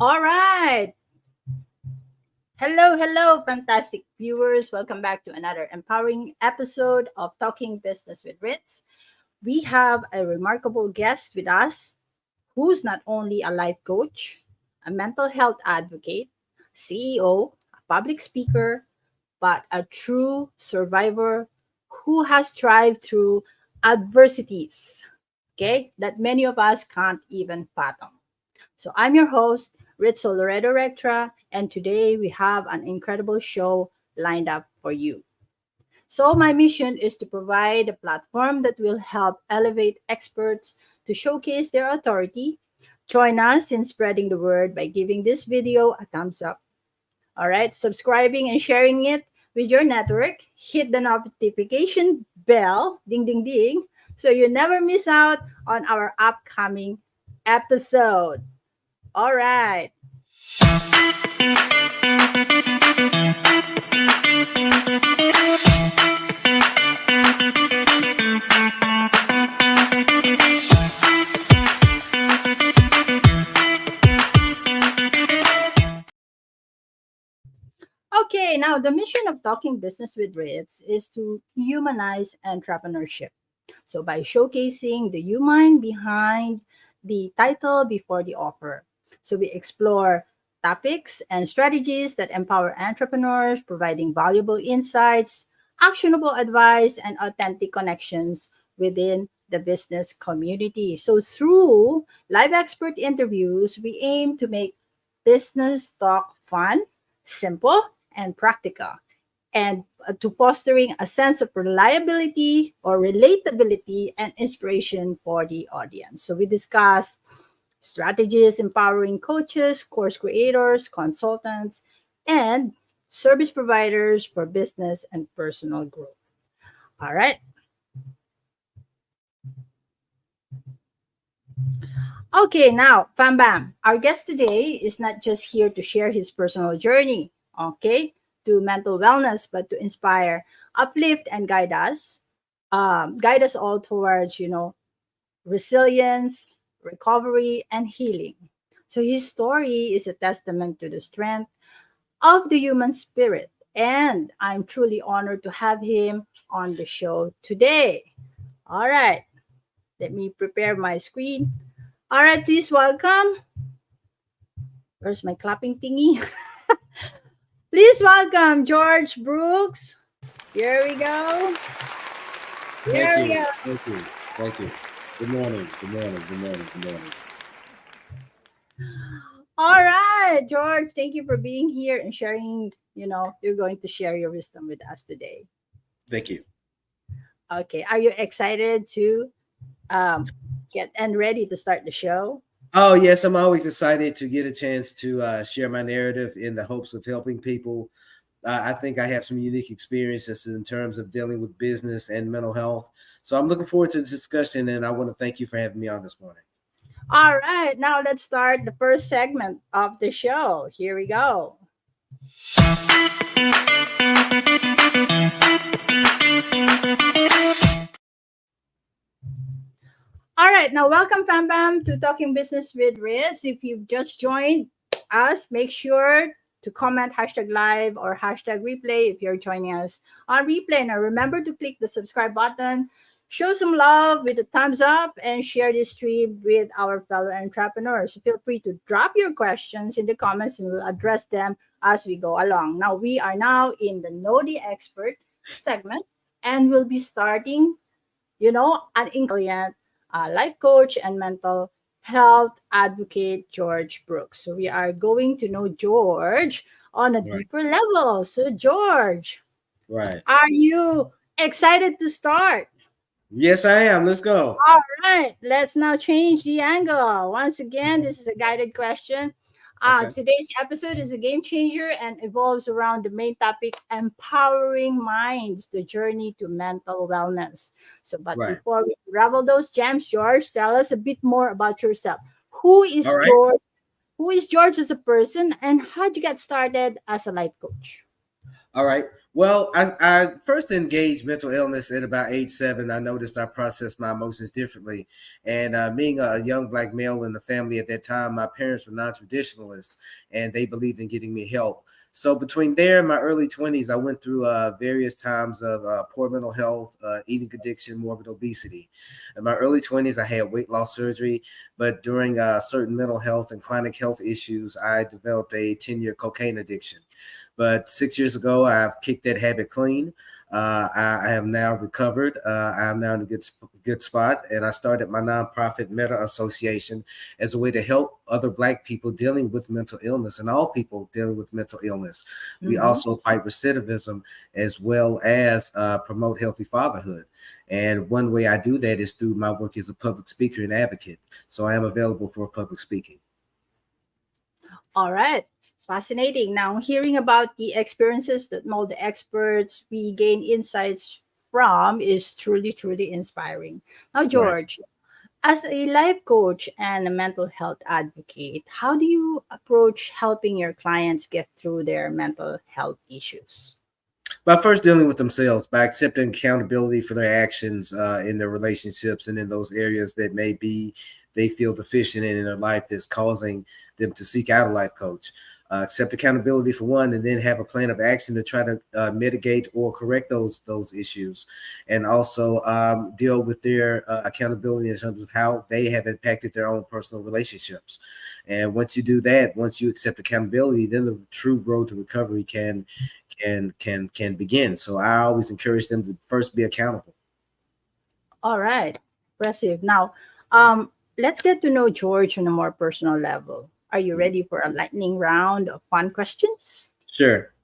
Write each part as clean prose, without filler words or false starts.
All right. Hello, fantastic viewers. Welcome back to another empowering episode of Talking Business with Ritz. We have a remarkable guest with us who's not only a life coach, a mental health advocate, CEO, a public speaker, but a true survivor who has thrived through adversities, okay, that many of us can't even fathom. So I'm your host, Ritzel Loredo Rectra, and today we have an incredible show lined up for you. So my mission is to provide a platform that will help elevate experts to showcase their authority. Join us in spreading the word by giving this video a thumbs up. All right, subscribing and sharing it with your network. Hit the notification bell, ding, ding, ding, so you never miss out on our upcoming episode. All right. Okay, now the mission of Talking Business with Ritz is to humanize entrepreneurship. So by showcasing the human behind the title before the offer. So we explore topics and strategies that empower entrepreneurs, providing valuable insights, actionable advice, and authentic connections within the business community. So through live expert interviews, we aim to make business talk fun, simple, and practical, and to fostering a sense of reliability or relatability and inspiration for the audience. So we discuss strategies empowering coaches, course creators, consultants, and service providers for business and personal growth. All right. Okay, now, Bam Bam, our guest today is not just here to share his personal journey, okay, to mental wellness, but to inspire, uplift, and guide us all towards, resilience, recovery, and healing. So his story is a testament to the strength of the human spirit, and I'm truly honored to have him on the show today. All right, let me prepare my screen. All right, please welcome. Where's my clapping thingy? Please welcome George Brooks. Here we go. Here Thank we you. go. Thank you. Thank you. Good morning. Good morning. Good morning. Good morning. All right, George, thank you for being here and sharing, you're going to share your wisdom with us today. Thank you. Okay, are you excited to get and ready to start the show? Oh, yes. I'm always excited to get a chance to share my narrative in the hopes of helping people. I think I have some unique experiences in terms of dealing with business and mental health. So I'm looking forward to the discussion, and I want to thank you for having me on this morning. All right, now let's start the first segment of the show. Here we go. All right, now welcome, Fam Bam, to Talking Business with Riz. If you've just joined us, make sure to comment hashtag live or hashtag replay if you're joining us on replay. Now remember to click the subscribe button, show some love with a thumbs up, and share this stream with our fellow entrepreneurs. Feel free to drop your questions in the comments and we'll address them as we go along. Now we are now in the Know the Expert segment, and we'll be starting, an ingredient life coach and mental health advocate, George Brooks. So we are going to know George on a Right. deeper level. So George, Right. are you excited to start? Yes, I am. Let's go. All right, let's now change the angle. Once again, this is a guided question. Okay. Today's episode is a game changer and evolves around the main topic, empowering minds, the journey to mental wellness. So, but Right. before we unravel those gems, George, tell us a bit more about yourself. Who is All right. George? Who is George as a person, and how did you get started as a life coach? All right. Well, I first engaged mental illness at about age 7. I noticed I processed my emotions differently. And being a young black male in the family at that time, my parents were non-traditionalists and they believed in getting me help. So between there and my early 20s, I went through various times of poor mental health, eating addiction, morbid obesity. In my early 20s, I had weight loss surgery, but during certain mental health and chronic health issues, I developed a 10-year cocaine addiction. But 6 years ago, I've kicked that habit clean. I am now recovered. I am now in a good spot, and I started my nonprofit Meta Association as a way to help other Black people dealing with mental illness and all people dealing with mental illness. We Mm-hmm. also fight recidivism as well as promote healthy fatherhood. And one way I do that is through my work as a public speaker and advocate. So I am available for public speaking. All right. Fascinating. Now, hearing about the experiences that mold the experts we gain insights from is truly, truly inspiring. Now, Right. George, as a life coach and a mental health advocate, how do you approach helping your clients get through their mental health issues? By first dealing with themselves, by accepting accountability for their actions in their relationships and in those areas that maybe they feel deficient in their life that's causing them to seek out a life coach. Accept accountability for one, and then have a plan of action to try to mitigate or correct those issues, and also deal with their accountability in terms of how they have impacted their own personal relationships. And once you do that, once you accept accountability, then the true road to recovery can begin. So I always encourage them to first be accountable. All right. Impressive. Now, let's get to know George on a more personal level. Are you ready for a lightning round of fun questions? Sure.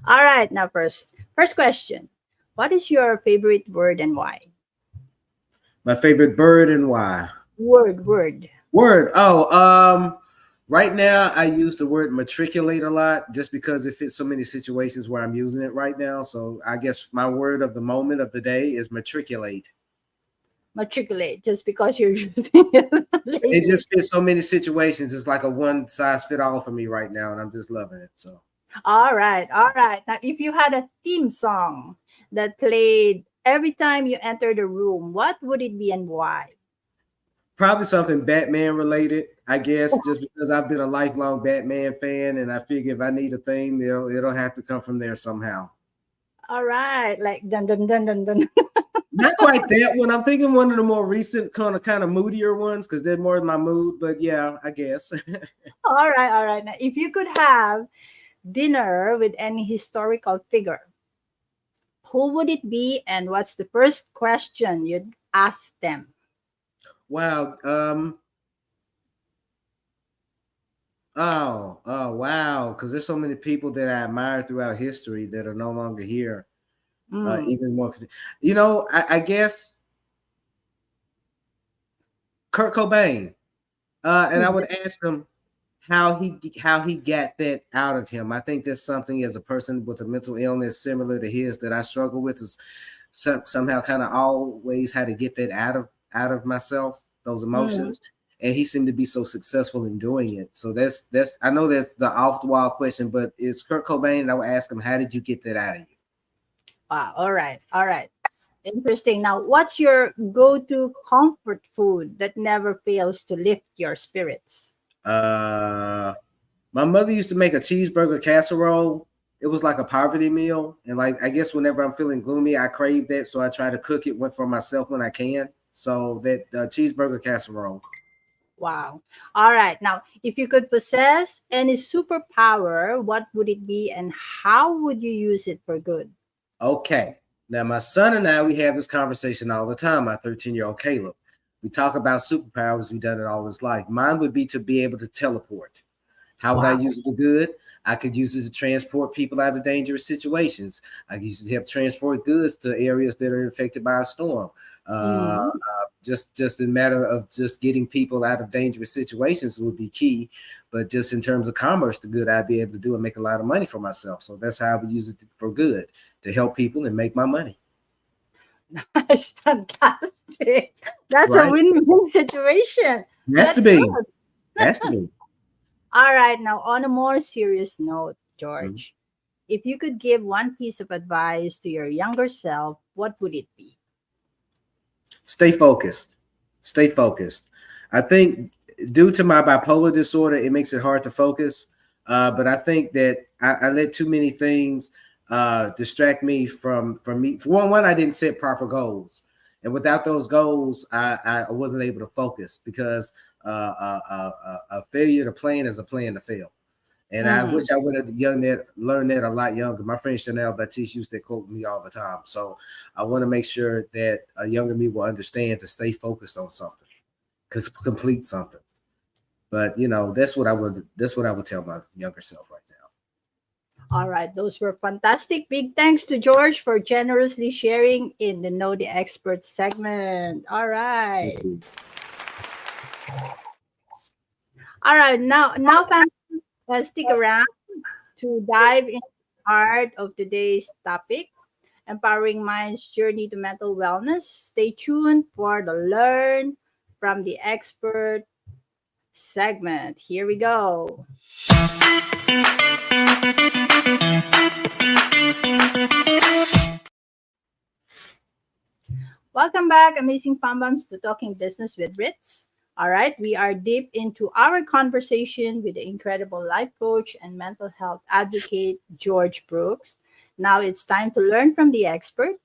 All right. Now, first question. What is your favorite word and why? My favorite bird and why? Word. Word. Right now I use the word matriculate a lot just because it fits so many situations where I'm using it right now. So I guess my word of the moment of the day is matriculate. Matriculate, just because you're using it It lately. just fits so many situations. It's like a one size fit all for me right now, and I'm just loving it. So All right. All right. Now, if you had a theme song that played every time you enter the room, what would it be and why? probably something Batman related, I guess, just because I've been a lifelong Batman fan, and I figure if I need a theme, it'll have to come from there somehow. All right. Like dun dun dun dun dun. Not quite that one. I'm thinking one of the more recent kind of moodier ones because they're more in my mood. But yeah, I guess. All right. All right. Now, if you could have dinner with any historical figure, who would it be and what's the first question you'd ask them? Wow. Oh, wow. Because there's so many people that I admire throughout history that are no longer here. Mm. Even more, I guess Kurt Cobain. And I would ask him how he got that out of him. I think that's something as a person with a mental illness similar to his that I struggle with is somehow kind of always had to get that out of myself, those Mm. emotions. And he seemed to be so successful in doing it. So that's I know that's the off the wall question, but it's Kurt Cobain, and I would ask him, how did you get that out of you? Wow. All right. All right. Interesting. Now, what's your go to comfort food that never fails to lift your spirits? Uh my mother used to make a cheeseburger casserole. It was like a poverty meal. And like I guess whenever I'm feeling gloomy, I crave that. So I try to cook it for myself when I can. So that cheeseburger casserole. Wow. All right. Now, if you could possess any superpower, what would it be and how would you use it for good? Okay. Now my son and I, we have this conversation all the time, my 13-year-old Caleb. We talk about superpowers. We've done it all his life. Mine would be to be able to teleport. How would I Wow. use it for good? I could use it to transport people out of dangerous situations. I could use it to help transport goods to areas that are affected by a storm. Mhm. Just in matter of just getting people out of dangerous situations would be key. But just in terms of commerce, the good I'd be able to do and make a lot of money for myself. So that's how I would use it for good, to help people and make my money. That's fantastic. That's a Right? win win situation. Has to That's be. good. Has to be. All right. Now, on a more serious note, Mhm. George, if you could give one piece of advice to your younger self, what would it be? Stay focused. Stay focused. I think due to my bipolar disorder, it makes it hard to focus. But I think that I let too many things distract me from me. For one, I didn't set proper goals, and without those goals, I wasn't able to focus because a failure to plan is a plan to fail. And I Mm, wish I would have learned that a lot younger. My friend Chanel Baptiste used to quote me all the time. So I want to make sure that a younger me will understand to stay focused on something, because complete something. But that's what I would tell my younger self right now. all right, those were fantastic. Big thanks to George for generously sharing in the Know the Expert segment. All Thank right. you. All right, now fam, stick around to dive into the heart of today's topic, empowering minds journey to mental wellness. Stay tuned for the Learn from the Expert segment. Here we go. Welcome back, amazing Pambams, to Talking Business with Ritz. All right, we are deep into our conversation with the incredible life coach and mental health advocate, George Brooks. Now it's time to learn from the expert.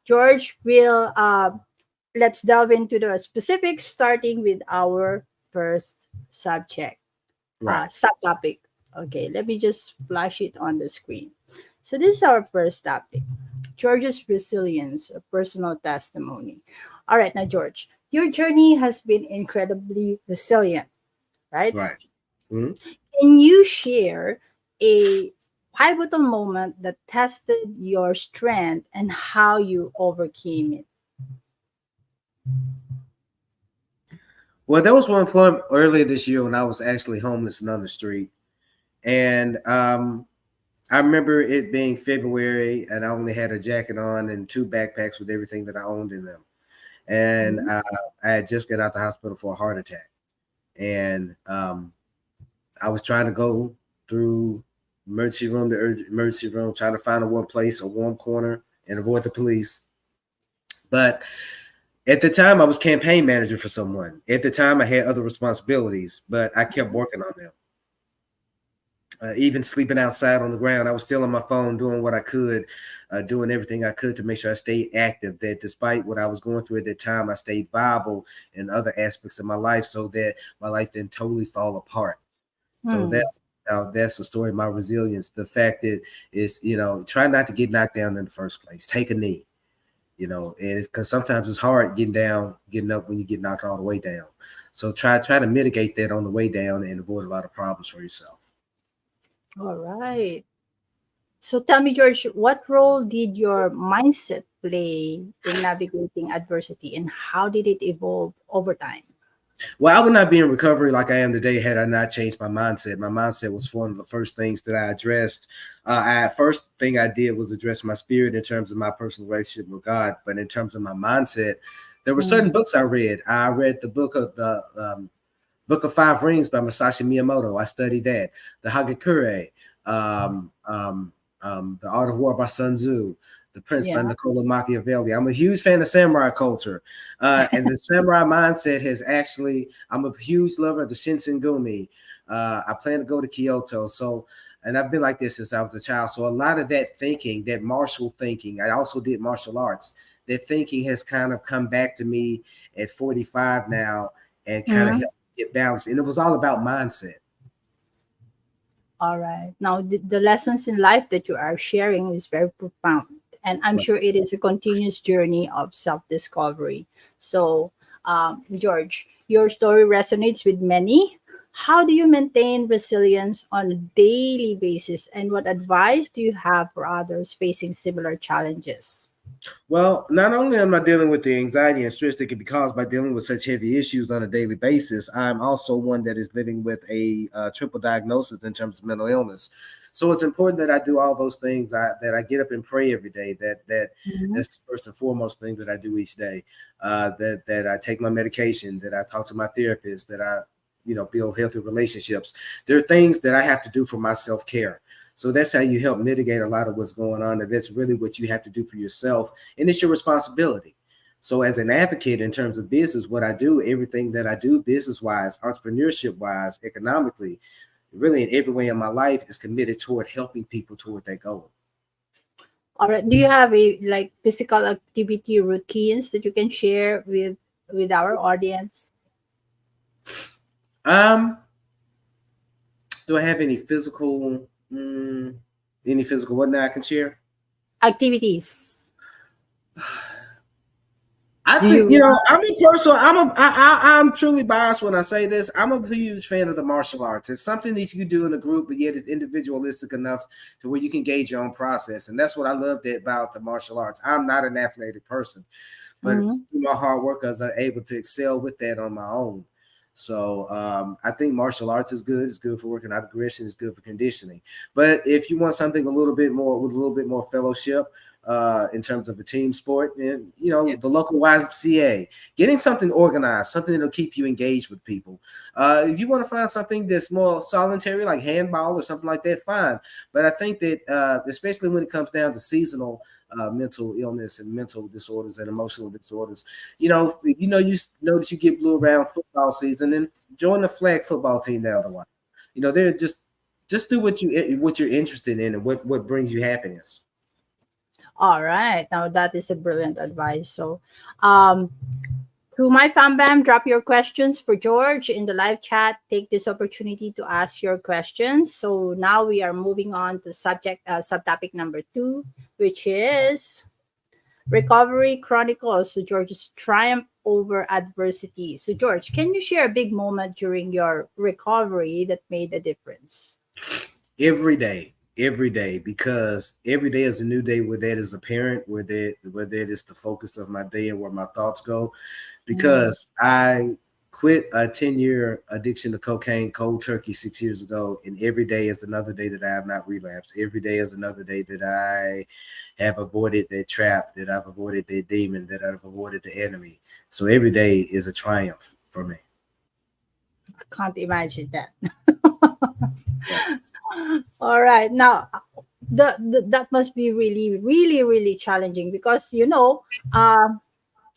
George will let's delve into the specifics, starting with our first subject, Right. subtopic. Okay, let me just flash it on the screen. So this is our first topic, George's resilience, a personal testimony. All right, now George, your journey has been incredibly resilient, right? Right. Mhm. Can you share a pivotal moment that tested your strength and how you overcame it? Well, there was one point earlier this year when I was actually homeless and on the street, and I remember it being February, and I only had a jacket on and two backpacks with everything that I owned in them. And Mhm. I had just got out the hospital for a heart attack, and I was trying to go through emergency room to emergency room, trying to find a warm place, a warm corner, and avoid the police. But at the time, I was campaign manager for someone. At the time, I had other responsibilities, but I kept working on them. Even sleeping outside on the ground, I was still on my phone doing what I could, doing everything I could to make sure I stayed active. That despite what I was going through at that time, I stayed viable in other aspects of my life, so that my life didn't totally fall apart. So Hmm. that's the story of my resilience. The fact that is, try not to get knocked down in the first place. Take a knee, and it's because sometimes it's hard getting up when you get knocked all the way down. So try to mitigate that on the way down and avoid a lot of problems for yourself. All right. So tell me, George, what role did your mindset play in navigating adversity and how did it evolve over time? Well, I would not be in recovery like I am today had I not changed my mindset. My mindset was one of the first things that I addressed. First thing I did was address my spirit in terms of my personal relationship with God. But in terms of my mindset, there were certain Mm, books I read. I read the Book of Five Rings by Masashi Miyamoto. I studied that. The Hagakure, The Art of War by Sun Tzu, The Prince by yeah. Niccolo Machiavelli. I'm a huge fan of samurai culture. And the samurai mindset I'm a huge lover of the Shinsengumi. I plan to go to Kyoto. So, and I've been like this since I was a child. So a lot of that thinking, that martial thinking, I also did martial arts. That thinking has kind of come back to me at 45 now and kind of Mhm. helped get balanced. And it was all about mindset. All right. Now, the lessons in life that you are sharing is very profound. And I'm Right. sure it is a continuous journey of self discovery. So, George, your story resonates with many. How do you maintain resilience on a daily basis? And what advice do you have for others facing similar challenges? Well, not only am I dealing with the anxiety and stress that can be caused by dealing with such heavy issues on a daily basis, I'm also one that is living with a triple diagnosis in terms of mental illness. So it's important that I do all those things. That I get up and pray every day. Mhm. That's the first and foremost thing that I do each day. That I take my medication. That I talk to my therapist. That I build healthy relationships. There are things that I have to do for my self-care. So that's how you help mitigate a lot of what's going on. And that's really what you have to do for yourself. And it's your responsibility. So as an advocate in terms of business, what I do, everything that I do business-wise, entrepreneurship-wise, economically, really in every way in my life is committed toward helping people toward that goal. All right. Do you have a like physical activity routines that you can share with our audience? Do I have any physical what now I can share? Activities. I Do think, you I'm a person, I'm truly biased when I say this. I'm a huge fan of the martial arts. It's something that you can do in a group, but yet it's individualistic enough to where you can gauge your own process. And that's what I loved about the martial arts. I'm not an athletic person, but through my hard work, I was able to excel with that on my own. So I think martial arts is good. It's good for working out aggression. It's good for conditioning. But if you want something a little bit more with a little bit more fellowship in terms of a team sport, and the local YMCA, getting something organized, something that'll keep you engaged with people. If you want to find something that's more solitary, like handball or something like that, fine. But I think that especially when it comes down to seasonal mental illness and mental disorders and emotional disorders, you know that you get blue around football season, and join the flag football team down the line. They're just do what you're interested in and what brings you happiness. All right. Now that is a brilliant advice. So, to my fam bam, drop your questions for George in the live chat. Take this opportunity to ask your questions. So now we are moving on to subtopic number 2, which is recovery chronicles. So George's triumph over adversity. So George, can you share a big moment during your recovery that made a difference? Every day, because every day is a new day where that is apparent, where that is the focus of my day and where my thoughts go. Because I quit a 10-year addiction to cocaine cold turkey 6 years ago, and every day is another day that I have not relapsed. Every day is another day that I have avoided that trap, that I've avoided that demon, that I've avoided the enemy. So every day is a triumph for me. I can't imagine that. All right. Now, that must be really, really, really challenging because I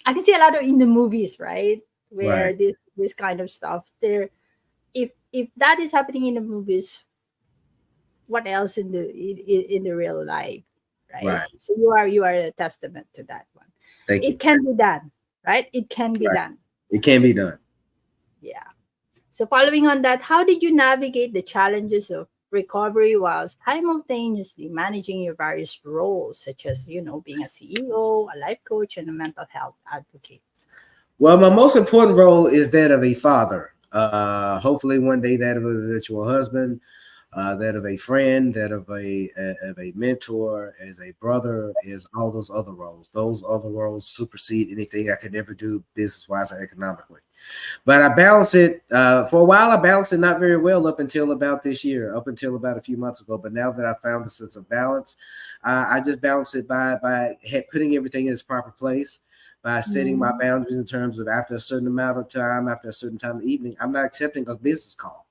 can see a lot of in the movies, right, where Right. this kind of stuff. If that is happening in the movies, what else in the real life, right? Right. So you are a testament to that one. Thank you. It can be done, right? It can be Right. done. It can be done. Yeah. So following on that, how did you navigate the challenges of recovery while simultaneously managing your various roles, such as, being a CEO, a life coach, and a mental health advocate? Well, my most important role is that of a father. Hopefully one day that of a virtual husband, that of a friend, that of a mentor, as a brother, is all those other roles. Those other roles supersede anything I could ever do business-wise or economically. But I balance it for a while. I balanced it not very well up until about this year, up until about a few months ago. But now that I found a sense of balance, I just balance it by putting everything in its proper place, by setting my boundaries in terms of after a certain amount of time, after a certain time of the evening, I'm not accepting a business call.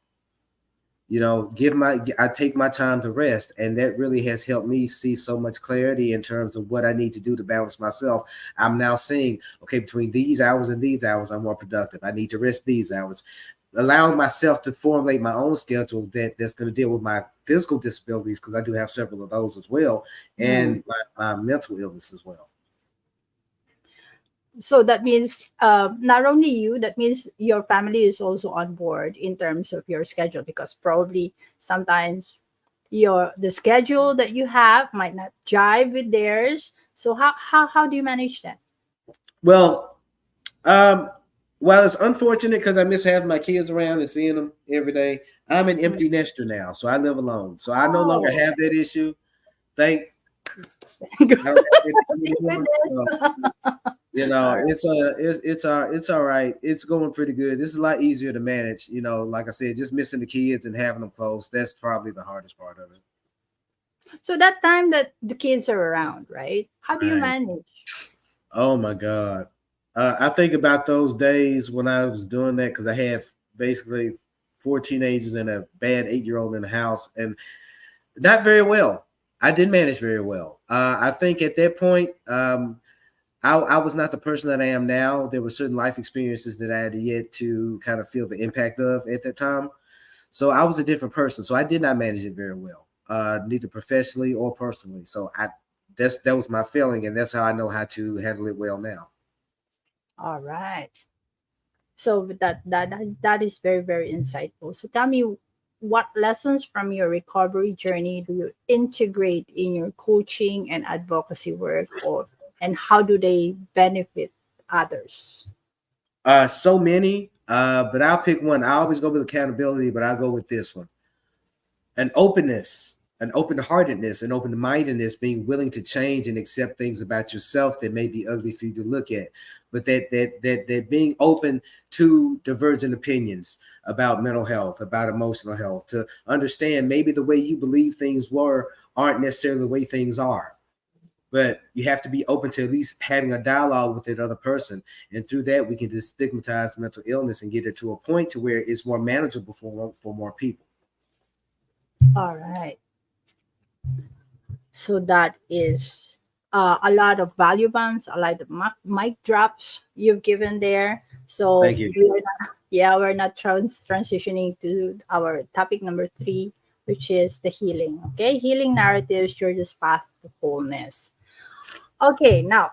I take my time to rest, and that really has helped me see so much clarity in terms of what I need to do to balance myself. I'm now seeing, okay, between these hours and these hours, I'm more productive. I need to rest these hours, allowing myself to formulate my own schedule that's going to deal with my physical disabilities, because I do have several of those as well, and my mental illness as well. So that means not only you, that means your family is also on board in terms of your schedule, because probably sometimes the schedule that you have might not jive with theirs. So how do you manage that? Well, while it's unfortunate because I miss having my kids around and seeing them every day, I'm an empty nester now, so I live alone. So I no longer have that issue. I don't have that issue anymore. So, it's all right. It's going pretty good. This is a lot easier to manage. Like I said, just missing the kids and having them close, that's probably the hardest part of it. So that time that the kids are around, right? How do you Right. manage? Oh my God. I think about those days when I was doing that, because I had basically 4 teenagers and a bad 8-year-old in the house, and not very well. I didn't manage very well. I think at that point, I was not the person that I am now. There were certain life experiences that I had yet to kind of feel the impact of at that time. So I was a different person. So I did not manage it very well, neither professionally or personally. So that was my feeling, and that's how I know how to handle it well now. All right. So that is very, very insightful. So tell me, what lessons from your recovery journey do you integrate in your coaching and advocacy work, and how do they benefit others? So many, but I'll pick one. I always go with accountability, but I'll go with this one. An openness, an open-heartedness, an open-mindedness, being willing to change and accept things about yourself that may be ugly for you to look at, but that being open to divergent opinions about mental health, about emotional health, to understand maybe the way you believe things aren't necessarily the way things are. But you have to be open to at least having a dialogue with that other person. And through that, we can destigmatize mental illness and get it to a point to where it's more manageable for more people. All right. So that is a lot of value bombs, a lot of mic drops you've given there. So Thank you. we're not transitioning to our topic number 3, which is the healing. Okay, healing narratives, George's path to wholeness. Okay, now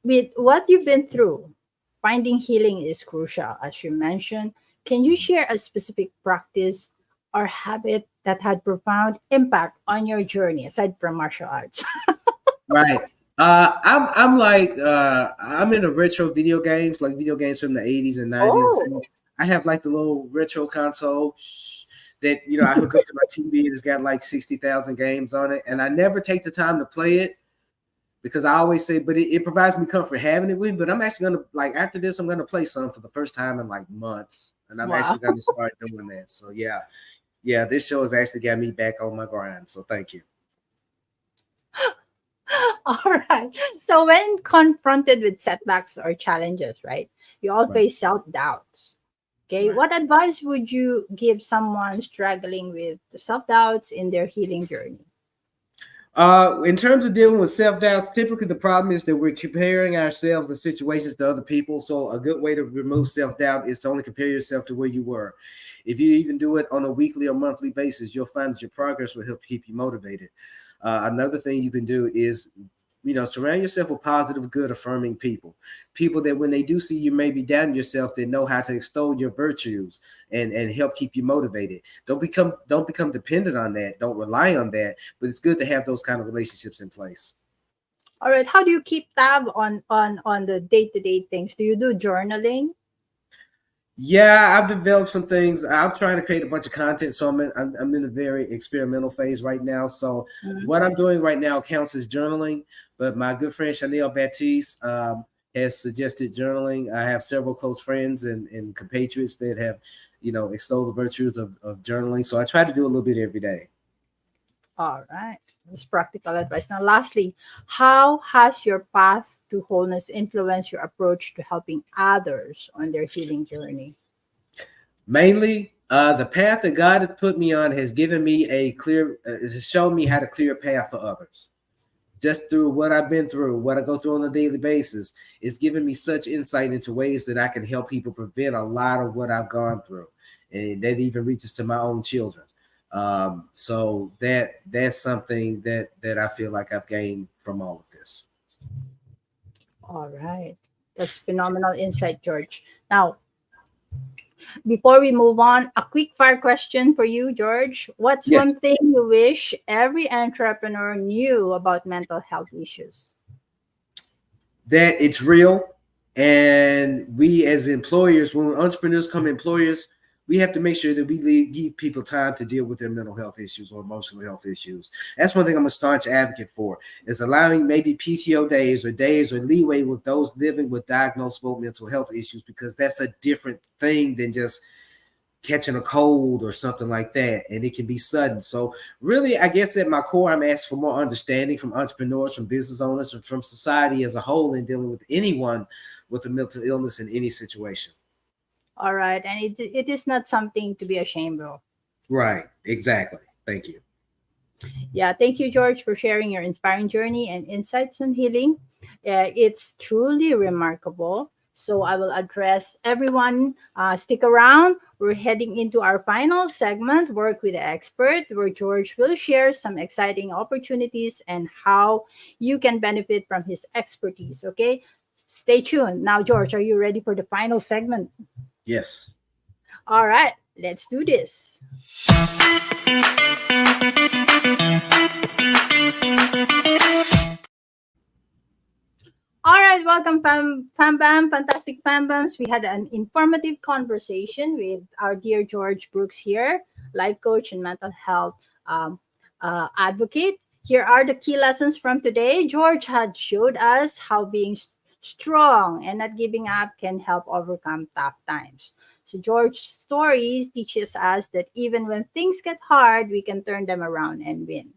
with what you've been through, finding healing is crucial, as you mentioned. Can you share a specific practice or habit that had profound impact on your journey aside from martial arts? Right. I'm into retro video games, like video games from the 80s and 90s. Oh, I have like the little retro console that I hook up to my TV. It's got like 60,000 games on it, and I never take the time to play it because I always say, but it provides me comfort having it with me. But I'm actually gonna, like, after this, I'm gonna play some for the first time in like months, and I'm wow. actually gonna start doing that. So yeah, this show has actually got me back on my grind. So thank you. All right. So when confronted with setbacks or challenges, right, you all Right. face self-doubts. Okay. Right. What advice would you give someone struggling with self-doubts in their healing journey? In terms of dealing with self-doubt, typically the problem is that we're comparing ourselves to situations to other people. So a good way to remove self-doubt is to only compare yourself to where you were. If you even do it on a weekly or monthly basis, you'll find that your progress will help keep you motivated. Another thing you can do is, surround yourself with positive, good, affirming people. People that when they do see you maybe down yourself, they know how to extol your virtues and help keep you motivated. Don't become dependent on that. Don't rely on that. But it's good to have those kind of relationships in place. All right. How do you keep tab on the day-to-day things? Do you do journaling? Yeah, I've developed some things. I'm trying to create a bunch of content, so I'm in a very experimental phase right now. So Mhm. what I'm doing right now counts as journaling, but my good friend 𝘱𝘕𝘭𝑚𝐵APTISTE has suggested journaling. I have several close friends and compatriots that have, extolled the virtues of journaling. So I try to do a little bit every day. All right. That's practical advice. Now, lastly, how has your path to wholeness influenced your approach to helping others on their healing journey? Mainly, the path that God has put me on has given me has shown me how to clear a path for others. Just through what I've been through, what I go through on a daily basis, it's given me such insight into ways that I can help people prevent a lot of what I've gone through. And that even reaches to my own children. So that's something that I feel like I've gained from all of this. All right. That's phenomenal insight, George. Now, before we move on, a quick fire question for you, George. What's Yes, one thing you wish every entrepreneur knew about mental health issues? that it's real. And we as employers, when entrepreneurs come employers, we have to make sure that we give people time to deal with their mental health issues or emotional health issues. That's one thing I'm a staunch advocate for, is allowing maybe PTO days or leeway with those living with diagnosable mental health issues, because that's a different thing than just catching a cold or something like that, and it can be sudden. So really, I guess at my core, I'm asking for more understanding from entrepreneurs, from business owners, and from society as a whole in dealing with anyone with a mental illness in any situation. All right. And it is not something to be ashamed of. Right. Exactly. Thank you. Yeah, thank you, George, for sharing your inspiring journey and insights on healing. It's truly remarkable. So I will address everyone. Stick around. We're heading into our final segment, Work with the Expert, where George will share some exciting opportunities and how you can benefit from his expertise. Okay, stay tuned. Now, George, are you ready for the final segment? Yes. All right, let's do this. All right, welcome, Pam Bam, fantastic Pam Bams. We had an informative conversation with our dear George Brooks here, life coach and mental health um, advocate. Here are the key lessons from today. George had showed us how being strong and not giving up can help overcome tough times. So George's stories teaches us that even when things get hard, we can turn them around and win.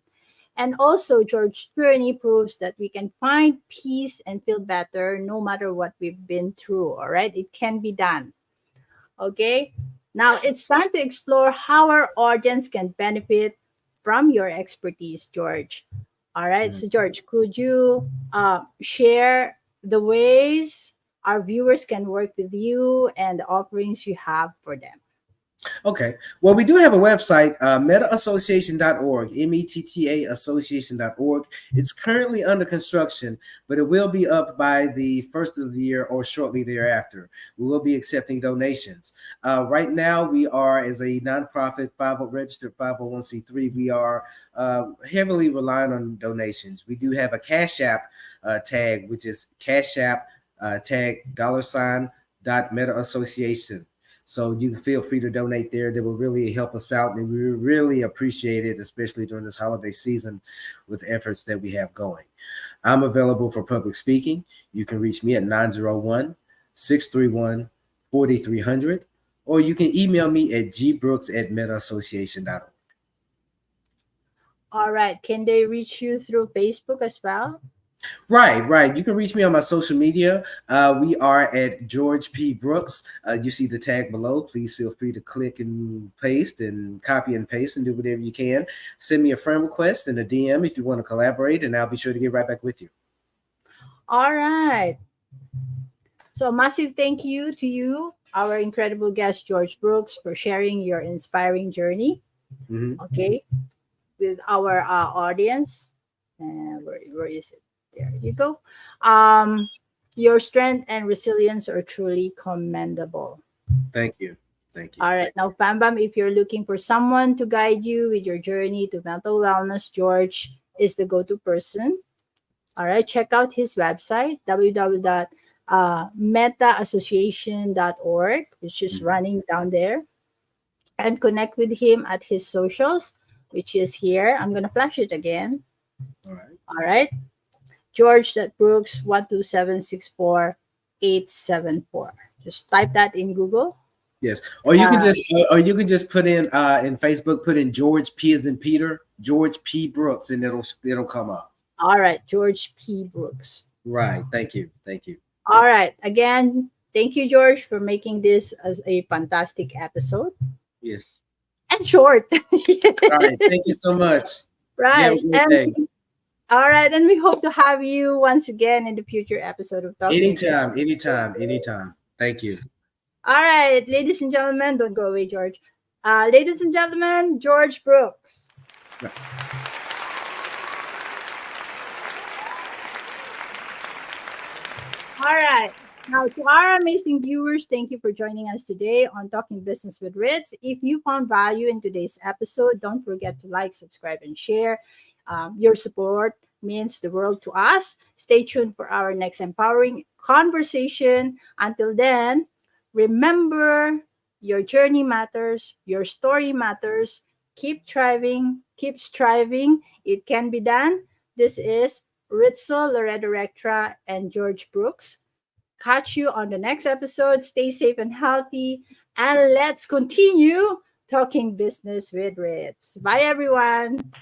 And also, George's journey proves that we can find peace and feel better no matter what we've been through. All right, it can be done. Okay, now it's time to explore how our audience can benefit from your expertise, George. All right, Mhm. so George, could you share the ways our viewers can work with you and the offerings you have for them? Okay. Well, we do have a website, metaassociation.org, METTA association.org. It's currently under construction, but it will be up by the first of the year or shortly thereafter. We will be accepting donations. Right now, we are, as a nonprofit, registered 501c3, we are heavily relying on donations. We do have a Cash App tag, which is Cash App tag $.metaassociation. So you can feel free to donate there. That will really help us out, and we really appreciate it, especially during this holiday season with efforts that we have going. I'm available for public speaking. You can reach me at 901-631-4300, or you can email me at gbrooks@metaassociation.org. All right, can they reach you through Facebook as well? Right. You can reach me on my social media. We are at George P. Brooks. You see the tag below. Please feel free to click and paste and copy and paste and do whatever you can. Send me a friend request and a DM if you want to collaborate, and I'll be sure to get right back with you. All right. So a massive thank you to you, our incredible guest, George Brooks, for sharing your inspiring journey. Mm-hmm. Okay, with our audience. Where is it? There you go. Your strength and resilience are truly commendable. Thank you. All right, now Bam Bam, if you're looking for someone to guide you with your journey to mental wellness, George is the go-to person. All right, check out his website, www.metaassociation.org, which is running down there, and connect with him at his socials, which is here. I'm going to flash it again. All right. All right. George.Brooks 12764-874. Just type that in Google. Yes. Or you can just put in Facebook, put in George P as in Peter, George P. Brooks, and it'll come up. All right, George P. Brooks. Right. Thank you. All right. Again, thank you, George, for making this as a fantastic episode. Yes. And short. All right. Thank you so much. Right. Day. All right. And we hope to have you once again in the future episode of Talking. Anytime. Thank you. All right. Ladies and gentlemen, don't go away, George. Ladies and gentlemen, George Brooks. Right. All right. Now, to our amazing viewers, thank you for joining us today on Talking Business with Ritz. If you found value in today's episode, don't forget to like, subscribe, and share. Your support means the world to us. Stay tuned for our next empowering conversation. Until then, remember, your journey matters, your story matters. Keep striving. It can be done. This is Ritzel, Loretta Rectra, and George Brooks. Catch you on the next episode. Stay safe and healthy. And let's continue talking business with Ritz. Bye, everyone.